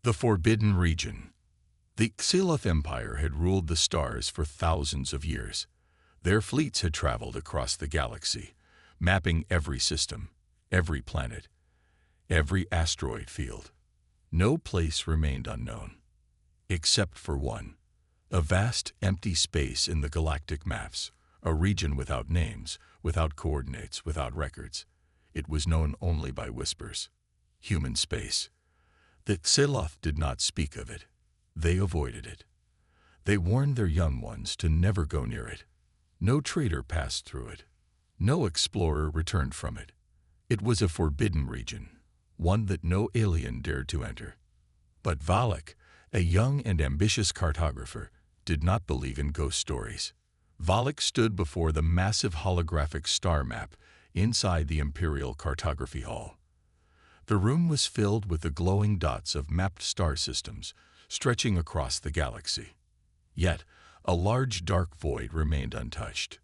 The Forbidden Region. The Xilith Empire had ruled the stars for thousands of years. Their fleets had traveled across the galaxy, mapping every system, every planet, every asteroid field. No place remained unknown, except for one, a vast empty space in the galactic maps, a region without names, without coordinates, without records. It was known only by whispers. Human space. The Xilith did not speak of it. They avoided it. They warned their young ones to never go near it. No trader passed through it. No explorer returned from it. It was a forbidden region, one that no alien dared to enter. But Valak, a young and ambitious cartographer, did not believe in ghost stories. Valak stood before the massive holographic star map inside the Imperial Cartography Hall. The room was filled with the glowing dots of mapped star systems stretching across the galaxy. Yet, a large dark void remained untouched.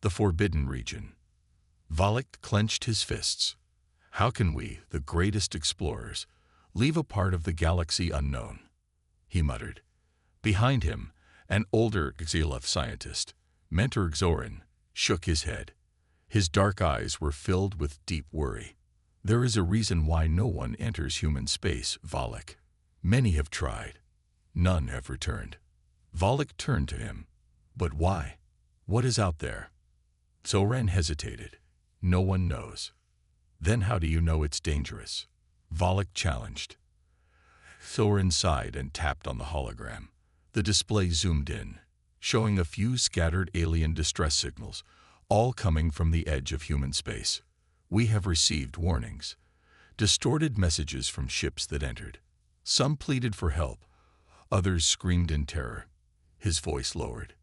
The Forbidden Region. Valak clenched his fists. How can we, the greatest explorers, leave a part of the galaxy unknown? He muttered. Behind him, an older Xilith scientist, Mentor Xoran, shook his head. His dark eyes were filled with deep worry. There is a reason why no one enters human space, Valak. Many have tried. None have returned. Valak turned to him. But why? What is out there? Xoran hesitated. No one knows. Then how do you know it's dangerous? Valak challenged. Xoran sighed and tapped on the hologram. The display zoomed in, showing a few scattered alien distress signals, all coming from the edge of human space. We have received warnings. Distorted messages from ships that entered. Some pleaded for help. Others screamed in terror. His voice lowered.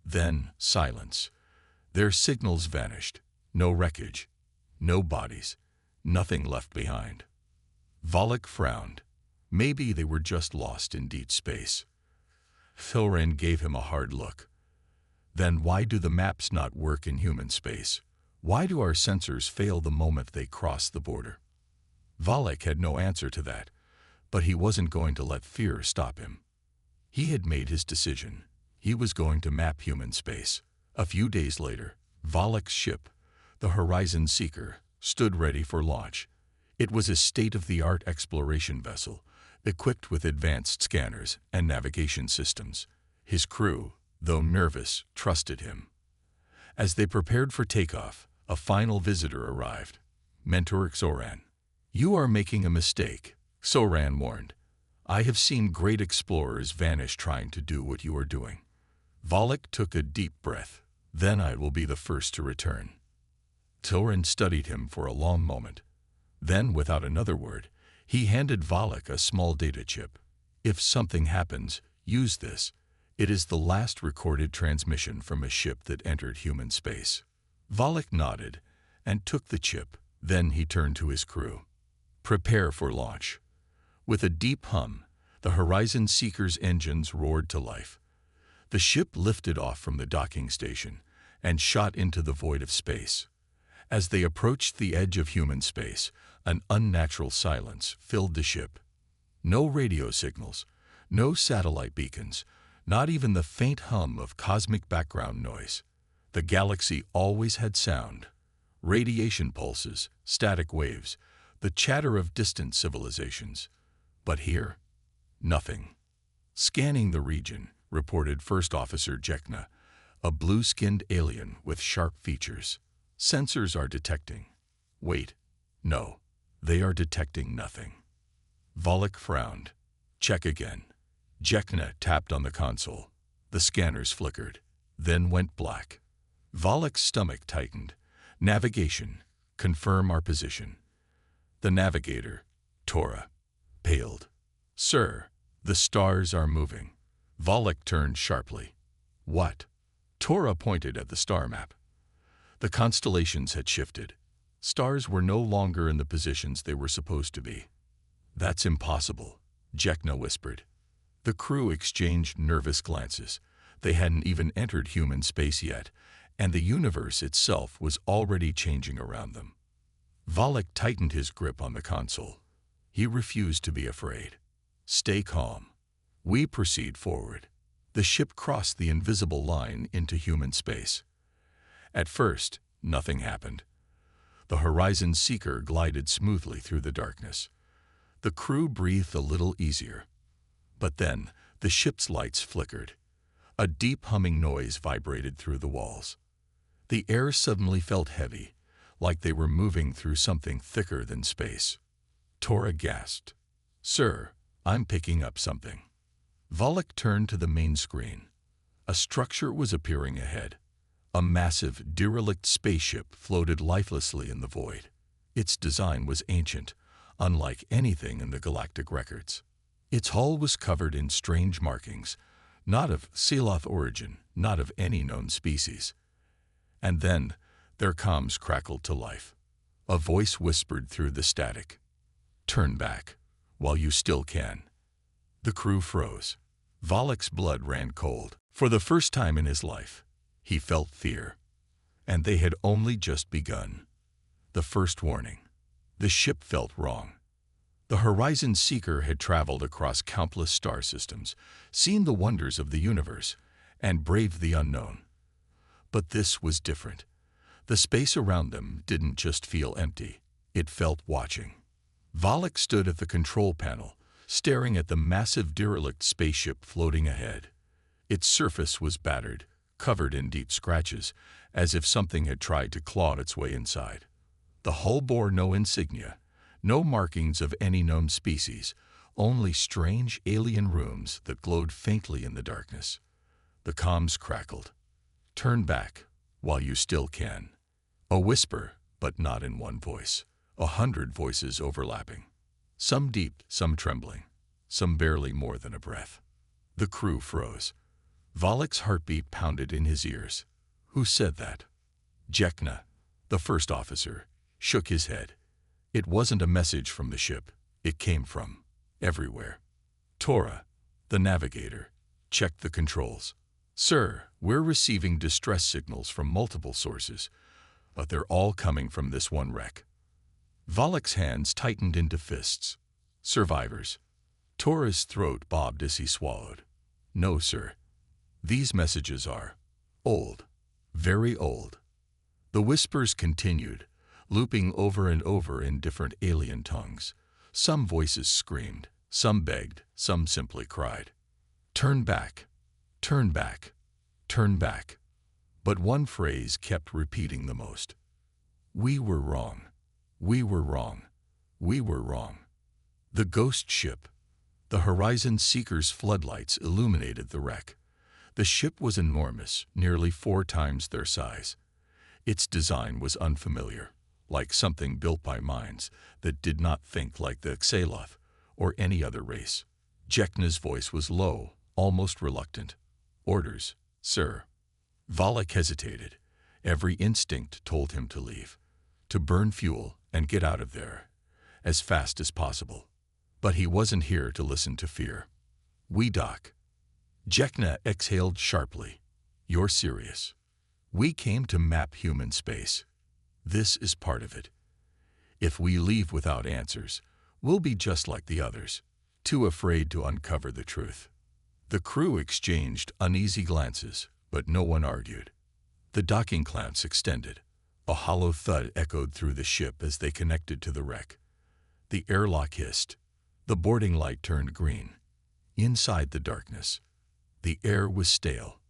Then silence. Their signals vanished. No wreckage. No bodies. Nothing left behind. Valak frowned. Maybe they were just lost in deep space. Xoran gave him a hard look. Then why do the maps not work in human space? Why do our sensors fail the moment they cross the border? Valak had no answer to that, but he wasn't going to let fear stop him. He had made his decision. He was going to map human space. A few days later, Valak's ship, the Horizon Seeker, stood ready for launch. It was a state-of-the-art exploration vessel, equipped with advanced scanners and navigation systems. His crew, though nervous, trusted him. As they prepared for takeoff, a final visitor arrived. Mentor Xoran. You are making a mistake, Xoran warned. I have seen great explorers vanish trying to do what you are doing. Valak took a deep breath. Then I will be the first to return. Xoran studied him for a long moment. Then, without another word, he handed Valak a small data chip. If something happens, use this. It is the last recorded transmission from a ship that entered human space. Valak nodded and took the chip. Then he turned to his crew. Prepare for launch. With a deep hum, the Horizon Seeker's engines roared to life. The ship lifted off from the docking station and shot into the void of space. As they approached the edge of human space, an unnatural silence filled the ship. No radio signals, no satellite beacons, not even the faint hum of cosmic background noise. The galaxy always had sound. Radiation pulses, static waves, the chatter of distant civilizations. But here, nothing. Scanning the region, reported First Officer Jekna, a blue-skinned alien with sharp features. Sensors are detecting. Wait, no, they are detecting nothing. Valak frowned. Check again. Jekna tapped on the console. The scanners flickered, then went black. Valak's stomach tightened. Navigation. Confirm our position. The navigator, Tora, paled. Sir, the stars are moving. Valak turned sharply. What? Tora pointed at the star map. The constellations had shifted. Stars were no longer in the positions they were supposed to be. That's impossible, Jekna whispered. The crew exchanged nervous glances. They hadn't even entered human space yet, and the universe itself was already changing around them. Valak tightened his grip on the console. He refused to be afraid. Stay calm. We proceed forward. The ship crossed the invisible line into human space. At first, nothing happened. The Horizon Seeker glided smoothly through the darkness. The crew breathed a little easier. But then, the ship's lights flickered. A deep humming noise vibrated through the walls. The air suddenly felt heavy, like they were moving through something thicker than space. Tora gasped. "Sir, I'm picking up something." Valak turned to the main screen. A structure was appearing ahead. A massive, derelict spaceship floated lifelessly in the void. Its design was ancient, unlike anything in the galactic records. Its hull was covered in strange markings, not of Sealoth origin, not of any known species. And then, their comms crackled to life. A voice whispered through the static. "Turn back, while you still can." The crew froze. Valak's blood ran cold. For the first time in his life, he felt fear. And they had only just begun. The first warning. The ship felt wrong. The Horizon Seeker had traveled across countless star systems, seen the wonders of the universe, and braved the unknown. But this was different. The space around them didn't just feel empty. It felt watching. Valak stood at the control panel, staring at the massive derelict spaceship floating ahead. Its surface was battered, covered in deep scratches, as if something had tried to claw its way inside. The hull bore no insignia, no markings of any known species, only strange alien rooms that glowed faintly in the darkness. The comms crackled. "Turn back, while you still can." A whisper, but not in one voice. 100 voices overlapping. Some deep, some trembling, some barely more than a breath. The crew froze. Valak's heartbeat pounded in his ears. Who said that? Jekna, the first officer, shook his head. It wasn't a message from the ship. It came from everywhere. Tora, the navigator, checked the controls. "Sir, we're receiving distress signals from multiple sources, but they're all coming from this one wreck." Valak's hands tightened into fists. "Survivors." Tora's throat bobbed as he swallowed. "No, sir. These messages are old, very old." The whispers continued, looping over and over in different alien tongues. Some voices screamed, some begged, some simply cried. "Turn back, turn back, turn back." But one phrase kept repeating the most. "We were wrong. We were wrong. We were wrong." The ghost ship. The Horizon Seeker's floodlights illuminated the wreck. The ship was enormous, nearly 4 times their size. Its design was unfamiliar, like something built by minds that did not think like the Sealoth or any other race. Jekna's voice was low, almost reluctant. "Orders, sir." Valak hesitated. Every instinct told him to leave, to burn fuel and get out of there, as fast as possible. But he wasn't here to listen to fear. "We dock." Jekna exhaled sharply. "You're serious?" "We came to map human space. This is part of it. If we leave without answers, we'll be just like the others, too afraid to uncover the truth." The crew exchanged uneasy glances, but no one argued. The docking clamps extended. A hollow thud echoed through the ship as they connected to the wreck. The airlock hissed. The boarding light turned green. Inside the darkness, the air was stale.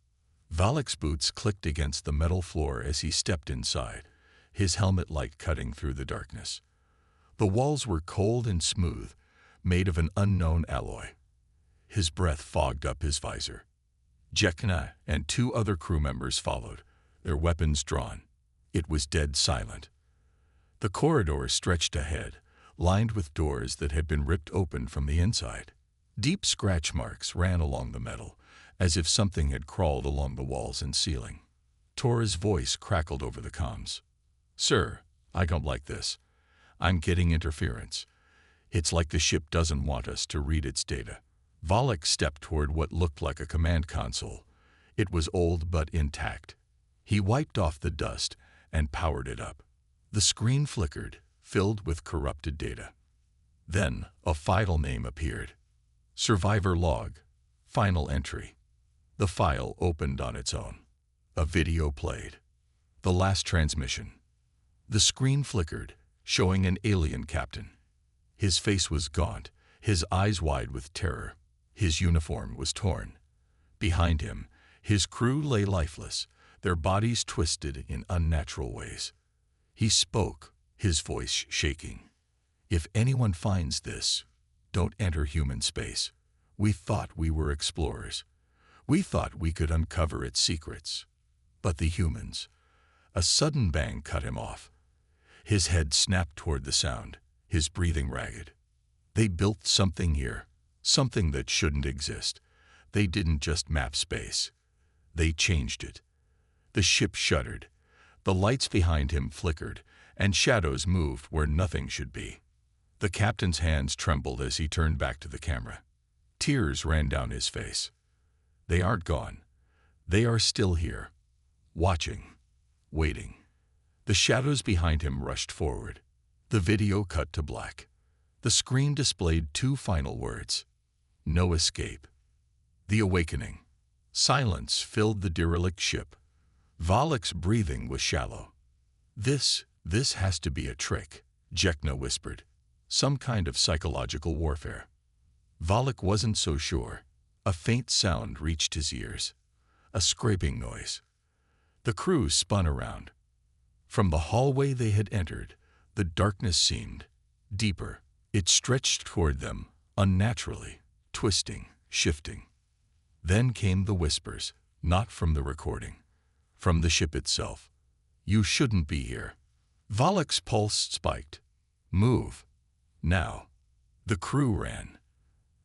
Valak's boots clicked against the metal floor as he stepped inside, his helmet light cutting through the darkness. The walls were cold and smooth, made of an unknown alloy. His breath fogged up his visor. Jekna and 2 other crew members followed, their weapons drawn. It was dead silent. The corridor stretched ahead, lined with doors that had been ripped open from the inside. Deep scratch marks ran along the metal, as if something had crawled along the walls and ceiling. Tora's voice crackled over the comms. "Sir, I don't like this. I'm getting interference. It's like the ship doesn't want us to read its data." Valak stepped toward what looked like a command console. It was old but intact. He wiped off the dust and powered it up. The screen flickered, filled with corrupted data. Then a file name appeared. Survivor log. Final entry. The file opened on its own. A video played. The last transmission. The screen flickered, showing an alien captain. His face was gaunt, his eyes wide with terror. His uniform was torn. Behind him, his crew lay lifeless, their bodies twisted in unnatural ways. He spoke, his voice shaking. "If anyone finds this, don't enter human space. We thought we were explorers. We thought we could uncover its secrets. But the humans..." A sudden bang cut him off. His head snapped toward the sound, his breathing ragged. They built something here, something that shouldn't exist. They didn't just map space. They changed it. The ship shuddered. The lights behind him flickered, and shadows moved where nothing should be. The captain's hands trembled as he turned back to the camera. Tears ran down his face. They aren't gone. They are still here, watching, waiting. The shadows behind him rushed forward. The video cut to black. The screen displayed two final words. No escape. The awakening. Silence filled the derelict ship. Valak's breathing was shallow. This has to be a trick," Jekna whispered. "Some kind of psychological warfare." Valak wasn't so sure. A faint sound reached his ears. A scraping noise. The crew spun around. From the hallway they had entered, the darkness seemed deeper. It stretched toward them, unnaturally, twisting, shifting. Then came the whispers, not from the recording, from the ship itself. "You shouldn't be here." Valak's pulse spiked. "Move. Now." The crew ran.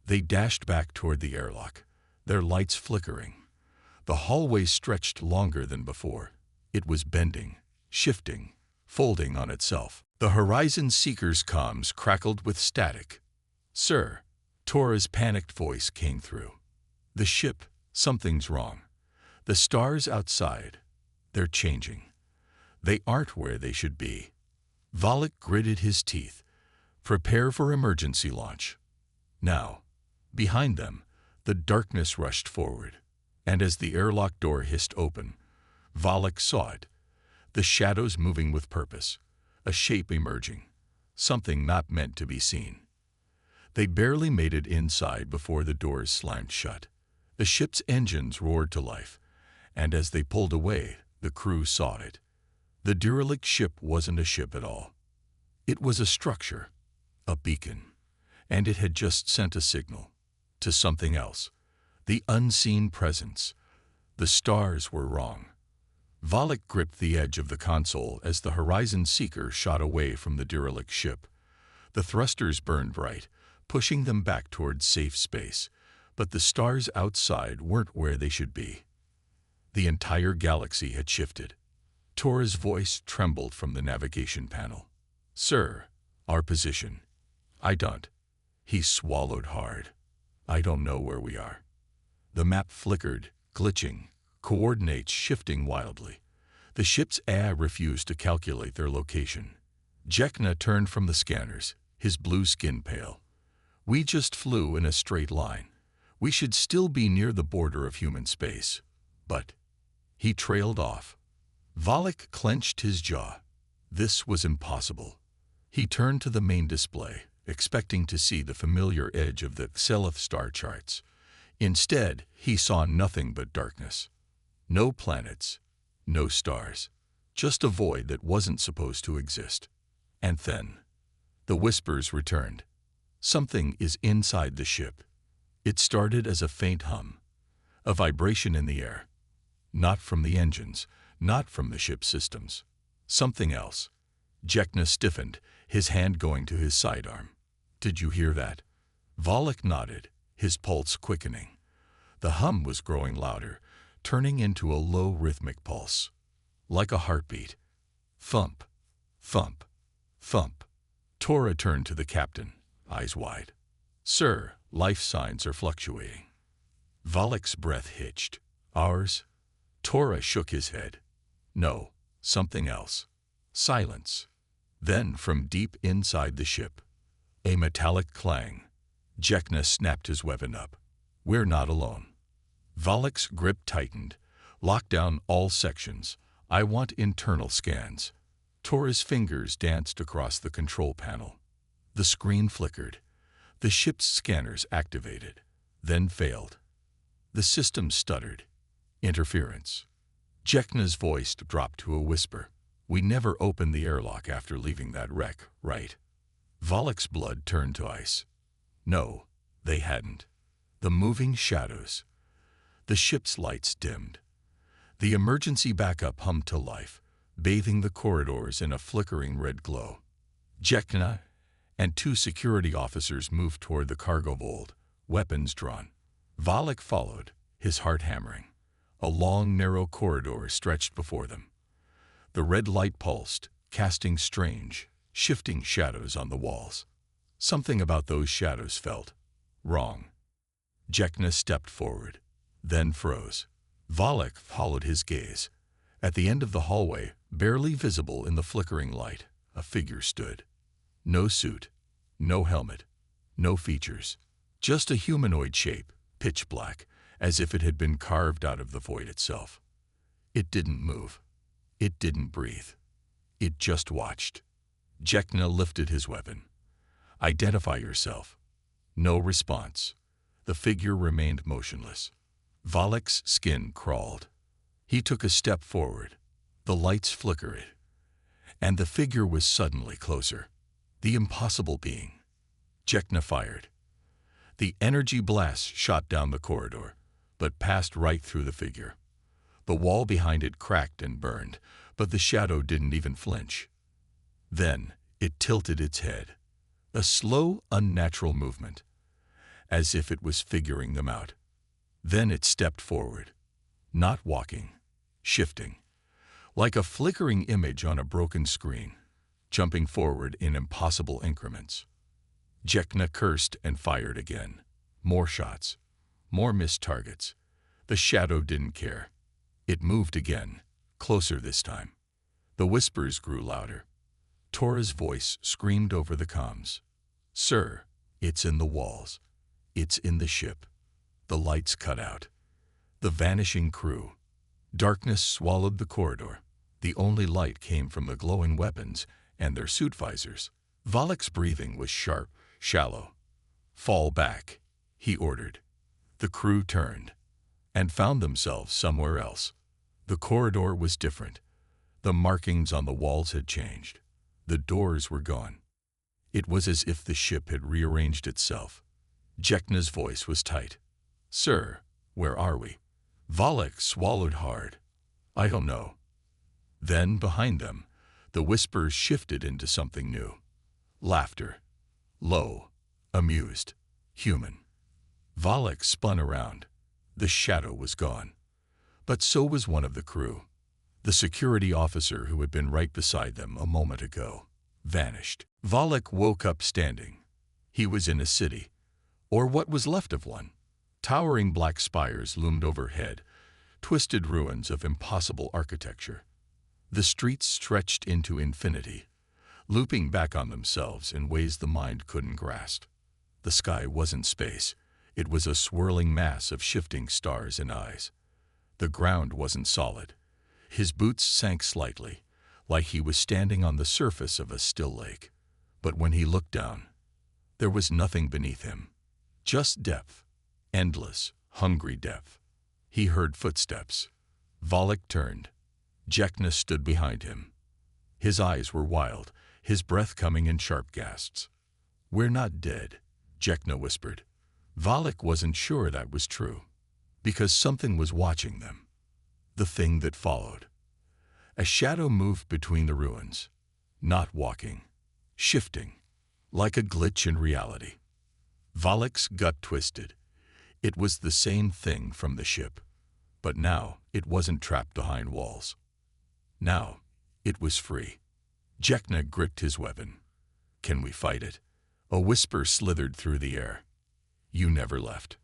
They dashed back toward the airlock, their lights flickering. The hallway stretched longer than before. It was bending, shifting, folding on itself. The Horizon Seeker's comms crackled with static. "Sir," Tora's panicked voice came through. "The ship, something's wrong. The stars outside, they're changing. They aren't where they should be." Valak gritted his teeth. "Prepare for emergency launch." Now, behind them, the darkness rushed forward. And as the airlock door hissed open, Valak saw it. The shadows moving with purpose. A shape emerging. Something not meant to be seen. They barely made it inside before the doors slammed shut. The ship's engines roared to life, and as they pulled away, the crew saw it. The derelict ship wasn't a ship at all. It was a structure, a beacon, and it had just sent a signal to something else. The unseen presence. The stars were wrong. Valak gripped the edge of the console as the Horizon Seeker shot away from the derelict ship. The thrusters burned bright, pushing them back toward safe space, but the stars outside weren't where they should be. The entire galaxy had shifted. Tora's voice trembled from the navigation panel. "Sir, our position." "I don't." He swallowed hard. "I don't know where we are." The map flickered, glitching, coordinates shifting wildly. The ship's AI refused to calculate their location. Jekna turned from the scanners, his blue skin pale. "We just flew in a straight line. We should still be near the border of human space. But..." He trailed off. Valak clenched his jaw. This was impossible. He turned to the main display, expecting to see the familiar edge of the Xelith star charts. Instead, he saw nothing but darkness. No planets, no stars, just a void that wasn't supposed to exist. And then, the whispers returned. Something is inside the ship. It started as a faint hum, a vibration in the air. Not from the engines, not from the ship's systems. Something else. Jekna stiffened, his hand going to his sidearm. "Did you hear that?" Valak nodded, his pulse quickening. The hum was growing louder, turning into a low rhythmic pulse. Like a heartbeat. Thump, thump, thump. Tora turned to the captain, eyes wide. "Sir, life signs are fluctuating." Valak's breath hitched. "Ours?" Tora shook his head. "No, something else." Silence. Then from deep inside the ship, a metallic clang. Jekna snapped his weapon up. We're not alone. Valak's grip tightened. Lock down all sections. I want internal scans. Tora's fingers danced across the control panel. The screen flickered. The ship's scanners activated, then failed. The system stuttered. Interference. Jekna's voice dropped to a whisper. We never opened the airlock after leaving that wreck, right? Valak's blood turned to ice. No, they hadn't. The moving shadows. The ship's lights dimmed. The emergency backup hummed to life, bathing the corridors in a flickering red glow. Jekna and two security officers moved toward the cargo hold, weapons drawn. Valak followed, his heart hammering. A long, narrow corridor stretched before them. The red light pulsed, casting strange, shifting shadows on the walls. Something about those shadows felt wrong. Jekna stepped forward, then froze. Valak followed his gaze. At the end of the hallway, barely visible in the flickering light, a figure stood. No suit, no helmet, no features. Just a humanoid shape, pitch black, as if it had been carved out of the void itself. It didn't move. It didn't breathe. It just watched. Jekna lifted his weapon. Identify yourself. No response. The figure remained motionless. Valak's skin crawled. He took a step forward. The lights flickered, and the figure was suddenly closer. The impossible being. Jekna fired. The energy blast shot down the corridor, but passed right through the figure. The wall behind it cracked and burned, but the shadow didn't even flinch. Then it tilted its head. A slow, unnatural movement, as if it was figuring them out. Then it stepped forward, not walking, shifting, like a flickering image on a broken screen, jumping forward in impossible increments. Jekna cursed and fired again. More shots, more missed targets. The shadow didn't care. It moved again, closer this time. The whispers grew louder. Tora's voice screamed over the comms. Sir, it's in the walls. It's in the ship. The lights cut out. The vanishing crew. Darkness swallowed the corridor. The only light came from the glowing weapons and their suit visors. Valak's breathing was sharp, shallow. Fall back, he ordered. The crew turned and found themselves somewhere else. The corridor was different. The markings on the walls had changed. The doors were gone. It was as if the ship had rearranged itself. Jekna's voice was tight. Sir, where are we? Valak swallowed hard. I don't know. Then, behind them, the whispers shifted into something new. Laughter. Low, amused, human. Valak spun around. The shadow was gone. But so was one of the crew. The security officer who had been right beside them a moment ago vanished. Valak woke up standing. He was in a city, or what was left of one. Towering black spires loomed overhead, twisted ruins of impossible architecture. The streets stretched into infinity, looping back on themselves in ways the mind couldn't grasp. The sky wasn't space. It was a swirling mass of shifting stars and eyes. The ground wasn't solid. His boots sank slightly, like he was standing on the surface of a still lake. But when he looked down, there was nothing beneath him. Just depth. Endless, hungry depth. He heard footsteps. Valak turned. Jekna stood behind him. His eyes were wild, his breath coming in sharp gasps. We're not dead, Jekna whispered. Valak wasn't sure that was true, because something was watching them. The thing that followed. A shadow moved between the ruins, not walking, shifting, like a glitch in reality. Valak's gut twisted. It was the same thing from the ship, but now it wasn't trapped behind walls. Now it was free. Jekna gripped his weapon. Can we fight it? A whisper slithered through the air. You never left.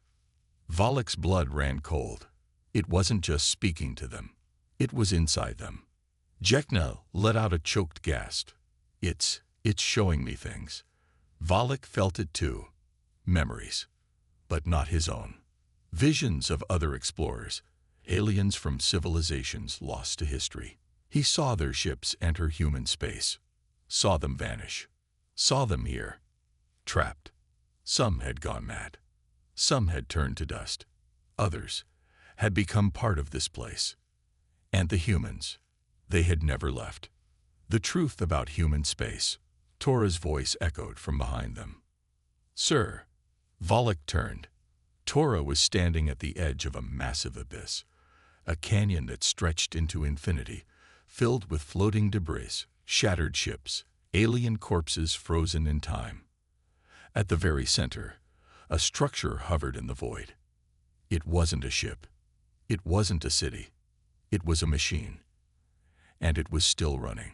Valak's blood ran cold. It wasn't just speaking to them. It was inside them. Jekna let out a choked gasp. It's showing me things. Valak felt it too. Memories, but not his own. Visions of other explorers, aliens from civilizations lost to history. He saw their ships enter human space, saw them vanish, saw them here, trapped. Some had gone mad. Some had turned to dust. Others had become part of this place. And the humans, they had never left. The truth about human space. Tora's voice echoed from behind them. Sir. Valak turned. Tora was standing at the edge of a massive abyss, a canyon that stretched into infinity, filled with floating debris, shattered ships, alien corpses frozen in time. At the very center, a structure hovered in the void. It wasn't a ship. It wasn't a city. It was a machine. And it was still running.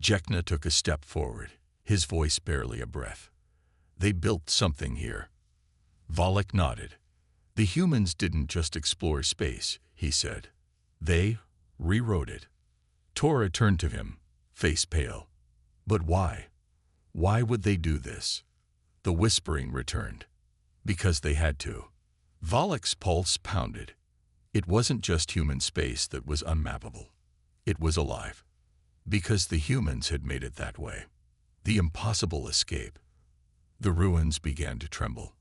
Jekna took a step forward, his voice barely a breath. They built something here. Valak nodded. The humans didn't just explore space, he said. They rewrote it. Tora turned to him, face pale. But why? Why would they do this? The whispering returned. Because they had to. Valak's pulse pounded. It wasn't just human space that was unmappable. It was alive. Because the humans had made it that way. The impossible escape. The ruins began to tremble.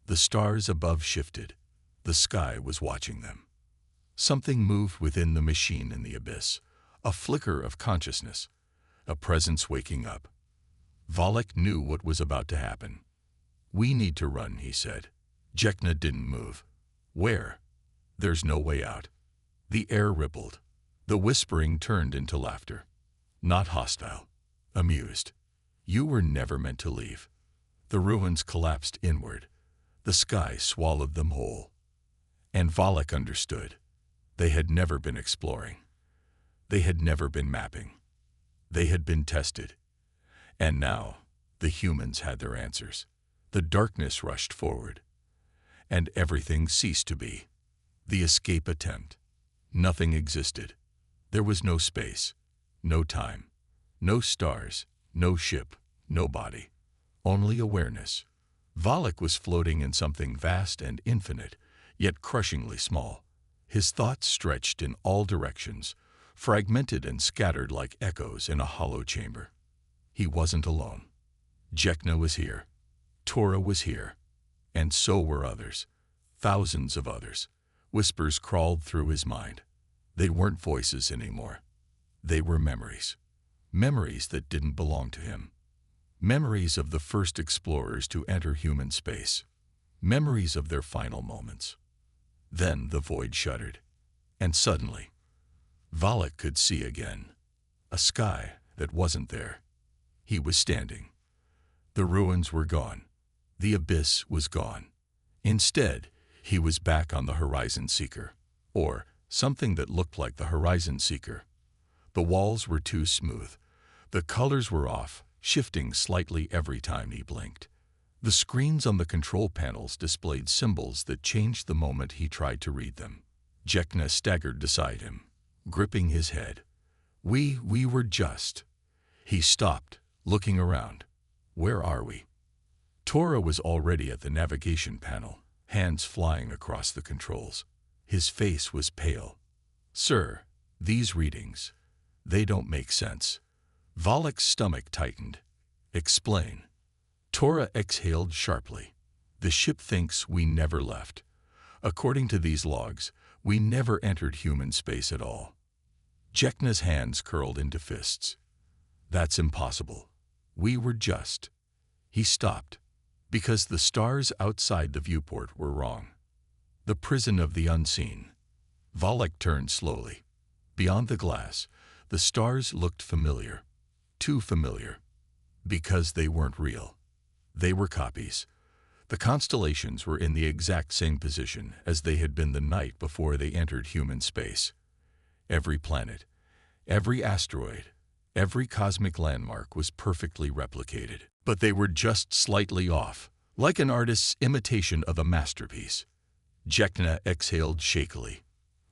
The stars above shifted. The sky was watching them. Something moved within the machine in the abyss. A flicker of consciousness. A presence waking up. Valak knew what was about to happen. We need to run, he said. Jekna didn't move. Where? There's no way out. The air rippled. The whispering turned into laughter. Not hostile. Amused. You were never meant to leave. The ruins collapsed inward. The sky swallowed them whole. And Valak understood. They had never been exploring. They had never been mapping. They had been tested. And now, the humans had their answers. The darkness rushed forward. And everything ceased to be. The escape attempt. Nothing existed. There was no space, no time, no stars, no ship, no body. Only awareness. Valak was floating in something vast and infinite, yet crushingly small. His thoughts stretched in all directions, fragmented and scattered like echoes in a hollow chamber. He wasn't alone. Jekna was here. Tora was here. And so were others. Thousands of others. Whispers crawled through his mind. They weren't voices anymore. They were memories. Memories that didn't belong to him. Memories of the first explorers to enter human space. Memories of their final moments. Then the void shuddered. And suddenly, Valak could see again. A sky that wasn't there. He was standing. The ruins were gone. The abyss was gone. Instead, he was back on the Horizon Seeker, or something that looked like the Horizon Seeker. The walls were too smooth. The colors were off, shifting slightly every time he blinked. The screens on the control panels displayed symbols that changed the moment he tried to read them. Jekna staggered beside him, gripping his head. We were just. He stopped, looking around. Where are we? Tora was already at the navigation panel, hands flying across the controls. His face was pale. Sir, these readings, they don't make sense. Valak's stomach tightened. Explain. Tora exhaled sharply. The ship thinks we never left. According to these logs, we never entered human space at all. Jekna's hands curled into fists. That's impossible. We were just. He stopped. Because the stars outside the viewport were wrong. The prison of the unseen. Valak turned slowly. Beyond the glass, the stars looked familiar. Too familiar. Because they weren't real. They were copies. The constellations were in the exact same position as they had been the night before they entered human space. Every planet, every asteroid, every cosmic landmark was perfectly replicated. But they were just slightly off, like an artist's imitation of a masterpiece. Jekna exhaled shakily.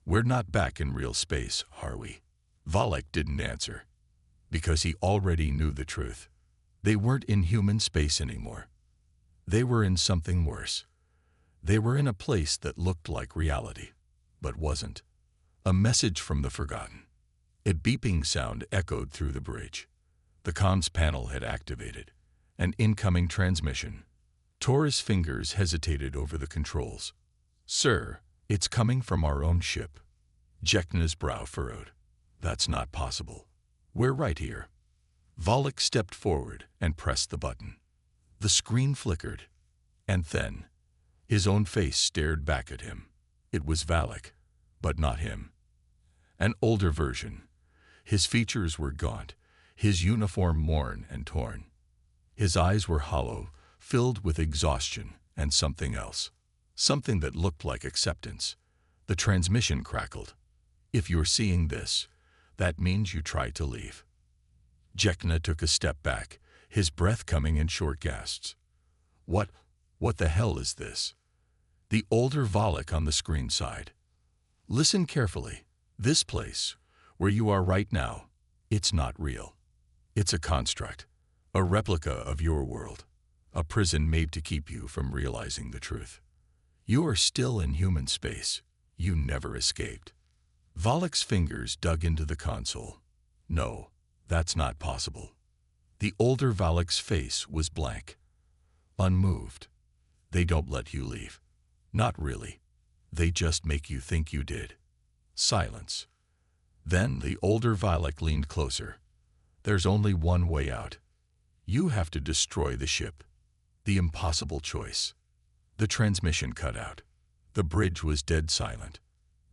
We're not back in real space, are we? Valak didn't answer. Because he already knew the truth. They weren't in human space anymore. They were in something worse. They were in a place that looked like reality, but wasn't. A message from the forgotten. A beeping sound echoed through the bridge. The comms panel had activated. An incoming transmission. Tora's fingers hesitated over the controls. "Sir, it's coming from our own ship." Jekna's brow furrowed. "That's not possible. We're right here." Valak stepped forward and pressed the button. The screen flickered, and then his own face stared back at him. It was Valak, but not him. An older version. His features were gaunt, his uniform worn and torn. His eyes were hollow, filled with exhaustion and something else. Something that looked like acceptance. The transmission crackled. "If you're seeing this, that means you tried to leave." Jekna took a step back, his breath coming in short gasps. What the hell is this?" The older Valak on the screen sighed. "Listen carefully. This place, where you are right now, it's not real. It's a construct, a replica of your world, a prison made to keep you from realizing the truth. You are still in human space. You never escaped." Valak's fingers dug into the console. "No, that's not possible." The older Valak's face was blank, unmoved. "They don't let you leave. Not really. They just make you think you did." Silence. Then the older Valak leaned closer. "There's only one way out. You have to destroy the ship. The impossible choice." The transmission cut out. The bridge was dead silent.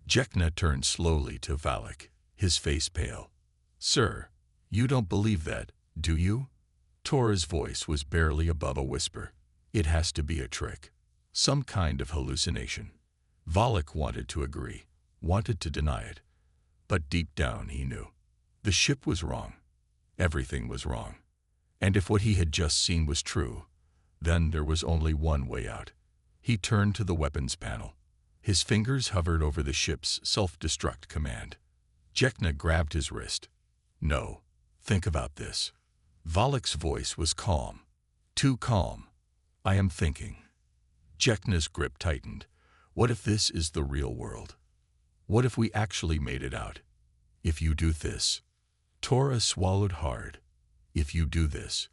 Jekna turned slowly to Valak, his face pale. "Sir, you don't believe that, do you?" Tora's voice was barely above a whisper. "It has to be a trick. Some kind of hallucination." Valak wanted to agree, wanted to deny it. But deep down he knew. The ship was wrong. Everything was wrong. And if what he had just seen was true, then there was only one way out. He turned to the weapons panel. His fingers hovered over the ship's self-destruct command. Jekna grabbed his wrist. "No, think about this." Valak's voice was calm. Too calm. "I am thinking." Jekna's grip tightened. "What if this is the real world? What if we actually made it out? If you do this." Tora swallowed hard. "If you do this,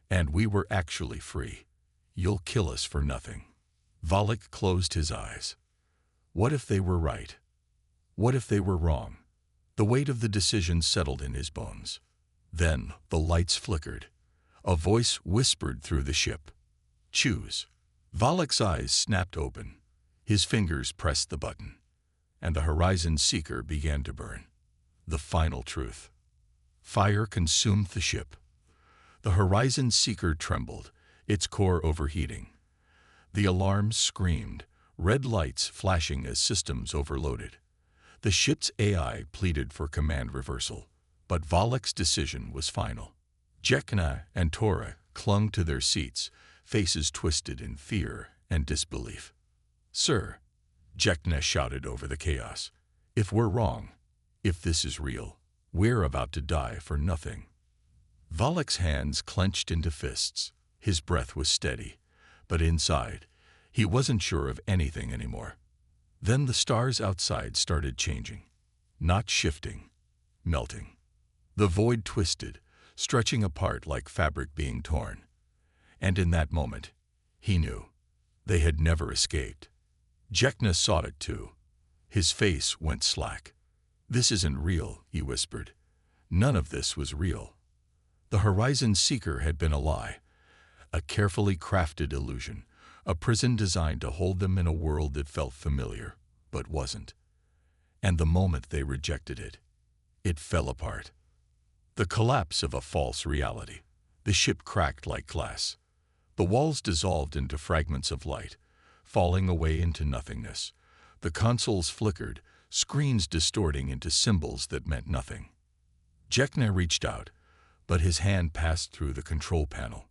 and we were actually free, you'll kill us for nothing." Valak closed his eyes. What if they were right? What if they were wrong? The weight of the decision settled in his bones. Then the lights flickered. A voice whispered through the ship. "Choose." Valak's eyes snapped open. His fingers pressed the button, and the Horizon Seeker began to burn. The final truth. Fire consumed the ship. The Horizon Seeker trembled, its core overheating. The alarms screamed, red lights flashing as systems overloaded. The ship's AI pleaded for command reversal, but Valak's decision was final. Jekna and Tora clung to their seats, faces twisted in fear and disbelief. "Sir," Jekna shouted over the chaos, "if we're wrong, if this is real, we're about to die for nothing." Valak's hands clenched into fists. His breath was steady, but inside, he wasn't sure of anything anymore. Then the stars outside started changing, not shifting, melting. The void twisted, stretching apart like fabric being torn. And in that moment, he knew. They had never escaped. Jekna saw it too. His face went slack. "This isn't real," he whispered. None of this was real. The Horizon Seeker had been a lie, a carefully crafted illusion, a prison designed to hold them in a world that felt familiar, but wasn't. And the moment they rejected it, it fell apart. The collapse of a false reality. The ship cracked like glass. The walls dissolved into fragments of light, falling away into nothingness. The consoles flickered, screens distorting into symbols that meant nothing. Jekna reached out, but his hand passed through the control panel.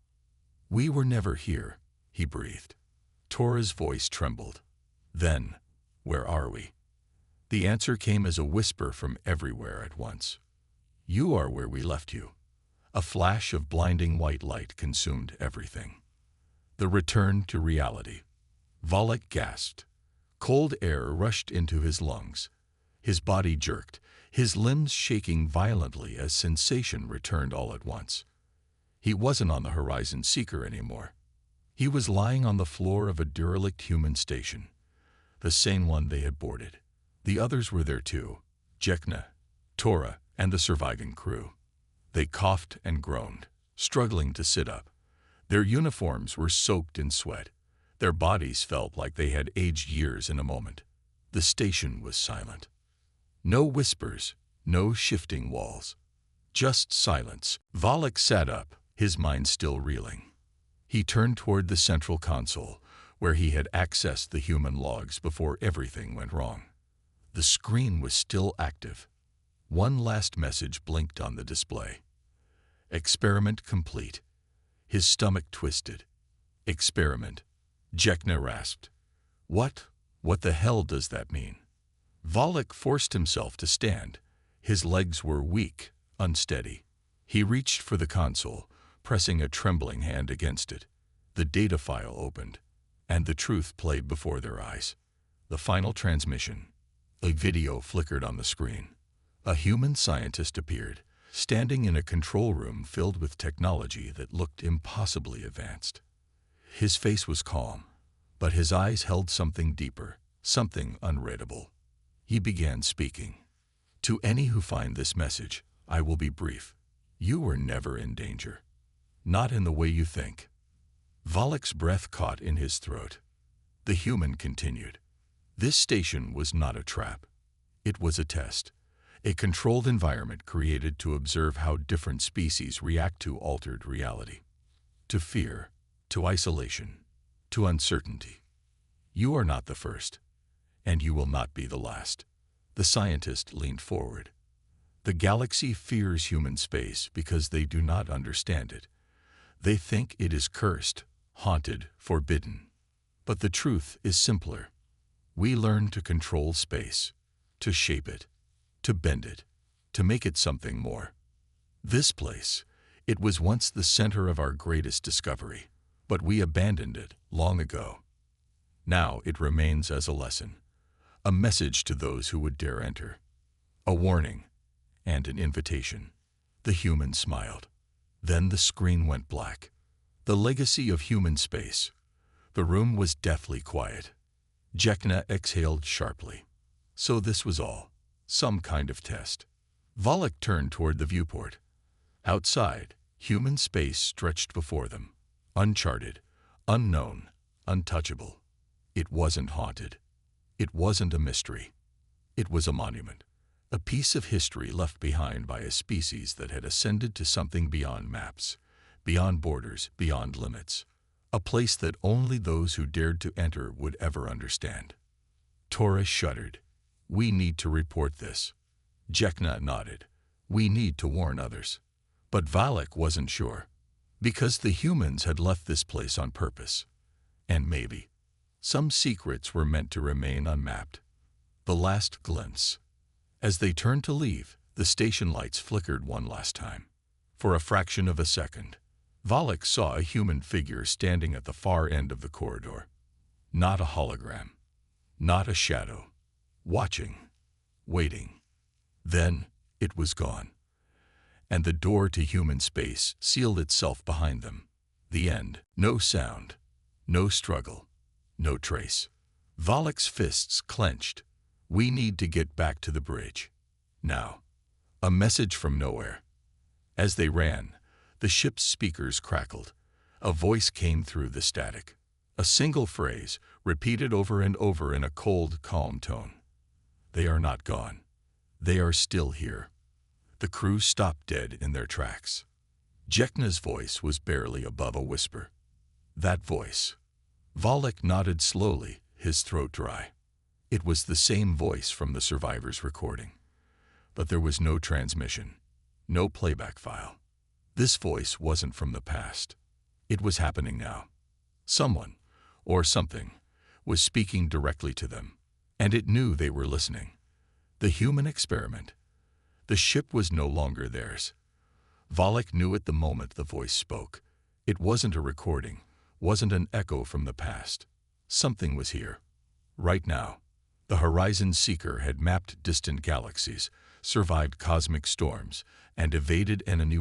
"We were never here," he breathed. Tora's voice trembled. "Then, where are we?" The answer came as a whisper from everywhere at once. "You are where we left you." A flash of blinding white light consumed everything. The return to reality. Valak gasped. Cold air rushed into his lungs. His body jerked, his limbs shaking violently as sensation returned all at once. He wasn't on the Horizon Seeker anymore. He was lying on the floor of a derelict human station, the same one they had boarded. The others were there too, Jekna, Tora, and the surviving crew. They coughed and groaned, struggling to sit up. Their uniforms were soaked in sweat. Their bodies felt like they had aged years in a moment. The station was silent. No whispers, no shifting walls. Just silence. Valak sat up, his mind still reeling. He turned toward the central console, where he had accessed the human logs before everything went wrong. The screen was still active. One last message blinked on the display. Experiment complete. His stomach twisted. Experiment. Jekna rasped. What the hell does that mean? Valak forced himself to stand. His legs were weak, unsteady. He reached for the console, pressing a trembling hand against it. The data file opened, and the truth played before their eyes. The final transmission. A video flickered on the screen. A human scientist appeared, standing in a control room filled with technology that looked impossibly advanced. His face was calm, but his eyes held something deeper, something unreadable. He began speaking. To any who find this message, I will be brief. You were never in danger. Not in the way you think. Valak's breath caught in his throat. The human continued. This station was not a trap. It was a test. A controlled environment created to observe how different species react to altered reality. To fear, to isolation, to uncertainty. You are not the first, and you will not be the last. The scientist leaned forward. The galaxy fears human space because they do not understand it. They think it is cursed, haunted, forbidden. But the truth is simpler. We learn to control space, to shape it, to bend it, to make it something more. This place, it was once the center of our greatest discovery, but we abandoned it long ago. Now it remains as a lesson, a message to those who would dare enter, a warning, and an invitation. The human smiled. Then the screen went black. The legacy of human space. The room was deathly quiet. Jekna exhaled sharply. So this was all. Some kind of test. Valak turned toward the viewport. Outside, human space stretched before them. Uncharted, unknown, untouchable. It wasn't haunted. It wasn't a mystery. It was a monument. A piece of history left behind by a species that had ascended to something beyond maps, beyond borders, beyond limits. A place that only those who dared to enter would ever understand. Tora shuddered. We need to report this. Jekna nodded. We need to warn others. But Valak wasn't sure. Because the humans had left this place on purpose. And maybe some secrets were meant to remain unmapped. The last glimpse. As they turned to leave, the station lights flickered one last time. For a fraction of a second, Valak saw a human figure standing at the far end of the corridor. Not a hologram. Not a shadow. Watching. Waiting. Then it was gone. And the door to human space sealed itself behind them. The end. No sound. No struggle. No trace. Valak's fists clenched. We need to get back to the bridge. Now. A message from nowhere. As they ran, the ship's speakers crackled. A voice came through the static. A single phrase, repeated over and over in a cold, calm tone. They are not gone. They are still here. The crew stopped dead in their tracks. Jekna's voice was barely above a whisper. That voice. Valak nodded slowly, his throat dry. It was the same voice from the survivors' recording. But there was no transmission, no playback file. This voice wasn't from the past. It was happening now. Someone, or something, was speaking directly to them, and it knew they were listening. The human experiment. The ship was no longer theirs. Valak knew it the moment the voice spoke. It wasn't a recording, wasn't an echo from the past. Something was here, right now. The Horizon Seeker had mapped distant galaxies, survived cosmic storms, and evaded enemy